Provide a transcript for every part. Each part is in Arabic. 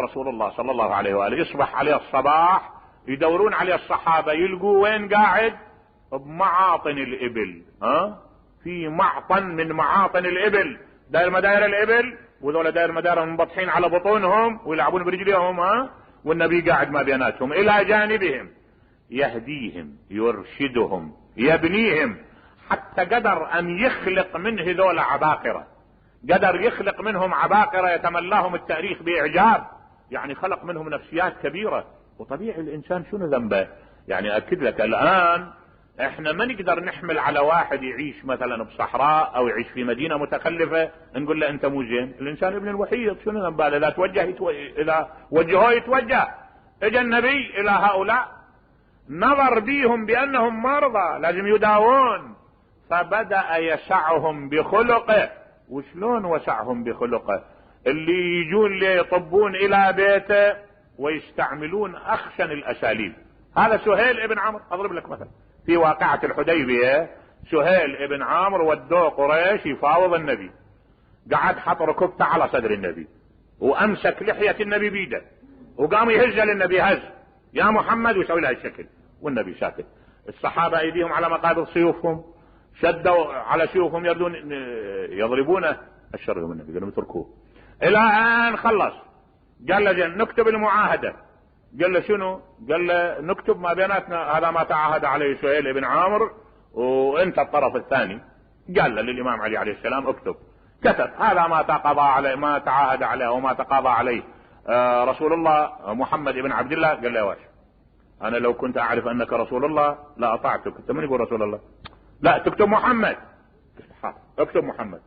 رسول الله صلى الله عليه وآله يصبح عليه الصباح، يدورون عليه الصحابة يلقوا وين قاعد؟ بمعاطن الإبل. في معطن من معاطن الإبل، داير مداير الإبل، وذولا داير مداير منبطحين على بطونهم ويلعبون برجليهم، والنبي قاعد ما بيناتهم إلى جانبهم يهديهم يرشدهم يبنيهم، حتى قدر أن يخلق من هذول عباقرة، قدر يخلق منهم عباقرة يتملاهم التاريخ بإعجاب، يعني خلق منهم نفسيات كبيرة. وطبيعي الإنسان شنو ذنبه؟ يعني أكد لك الآن احنا ما نقدر نحمل على واحد يعيش مثلا بصحراء او يعيش في مدينة متخلفة نقول له انت مو زين. الانسان ابن الوحيد شنو ذنبه؟ اذا اذا وجهه يتوجه. اجى النبي الى هؤلاء نظر بيهم بانهم مرضى لازم يداوون، فبدأ يسعهم بخلقه. وشلون وسعهم بخلقه؟ اللي يجون ليطبون الى بيته ويستعملون اخشن الاساليب. هذا سهيل ابن عمرو. اضرب لك مثلا في واقعة الحديبية، سهيل ابن عمرو ودوه قريش يفاوض النبي، قعد حط ركبته على صدر النبي وامسك لحية النبي بيده وقام يهز للنبي هز يا محمد ويسوي له الشكل، والنبي ساكت. الصحابة ايديهم على مقابض سيوفهم، شدوا على سيوفهم يردون يضربونه. الشر من النبي قالوا اتركوه الى ان خلص. قال له نكتب المعاهدة. قال له شنو؟ قال له نكتب ما بيناتنا هذا ما تعاهد عليه سهيل بن عامر وانت الطرف الثاني. قال له للامام علي عليه السلام اكتب. كتب هذا ما تقاضى عليه ما تعاهد عليه وما تقاضى عليه رسول الله محمد بن عبد الله. قال له يا واش انا لو كنت اعرف انك رسول الله لا اطعتك. انت من يقول رسول الله؟ لا تكتب محمد. اكتب محمد.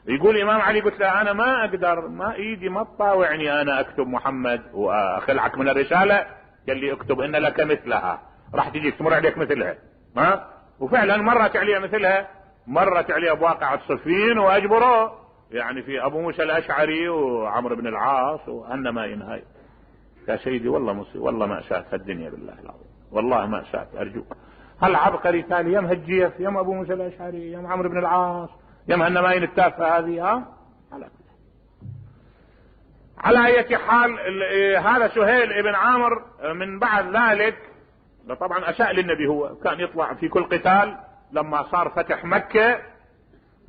يقول الامام علي قلت له انا ما اقدر، ما ايدي ما تطاوعني انا اكتب محمد واخلعك من الرسالة. قال لي اكتب ان لك مثلها، راح تجيك تمر عليك مثلها. وفعلا مرت عليه مثلها، مرت عليه بواقعة صفين واجبروه، يعني في ابو موسى الاشعري وعمرو بن العاص وانما ينهاي. يا سيدي والله مصيبة، والله مأساة الدنيا بالله العظيم، والله مأساة. ارجوك هل عبقري تالي يم هالجيف يم ابو موسى الاشعري يم عمرو بن العاص يم هالنماين التافهة هذه. على اي حال هذا سهيل ابن عامر من بعد ذلك طبعا اساء للنبي. هو كان يطلع في كل قتال. لما صار فتح مكة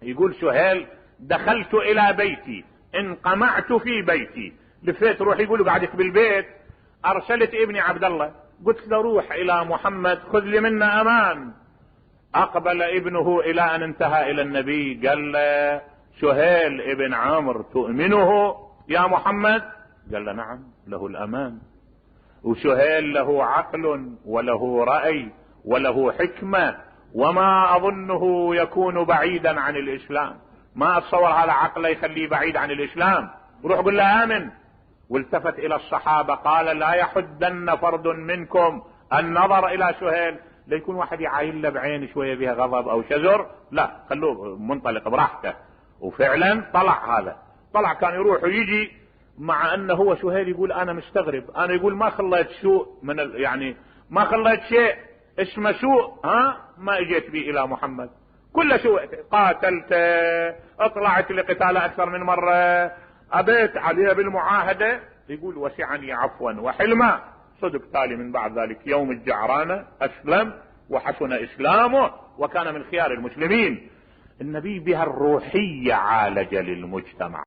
يقول سهيل دخلت الى بيتي انقمعت في بيتي. لفيت روح يقول قعدت بالبيت. ارسلت ابني عبد الله قلت له روح الى محمد خذ لي منا امان. اقبل ابنه الى ان انتهى الى النبي قال له سهيل ابن عامر تؤمنه يا محمد؟ قال له نعم له الامان، وسهيل له عقل وله رأي وله حكمة وما اظنه يكون بعيدا عن الاسلام. ما اتصور هذا عقله يخليه بعيد عن الاسلام. روح قل له امن. والتفت الى الصحابة قال لا يحدن فرد منكم النظر الى سهيل ليكون واحد يعاين له بعين شوية بها غضب او شزر، لا خلوه منطلق براحته. وفعلا طلع هذا، طلع كان يروح ويجي مع انه هو سهيل يقول انا مستغرب، انا يقول ما خليت سوء من يعني ما خليت شيء اسمه سوء ما اجيت به الى محمد. كل سوء قاتلت، اطلعت لقتال اكثر من مرة، ابيت عليه بالمعاهدة. يقول وسعني عفوا وحلما. صدق تالي من بعد ذلك يوم الجعرانة اسلم وحسن اسلامه وكان من خيار المسلمين. النبي بها الروحية عالج للمجتمع.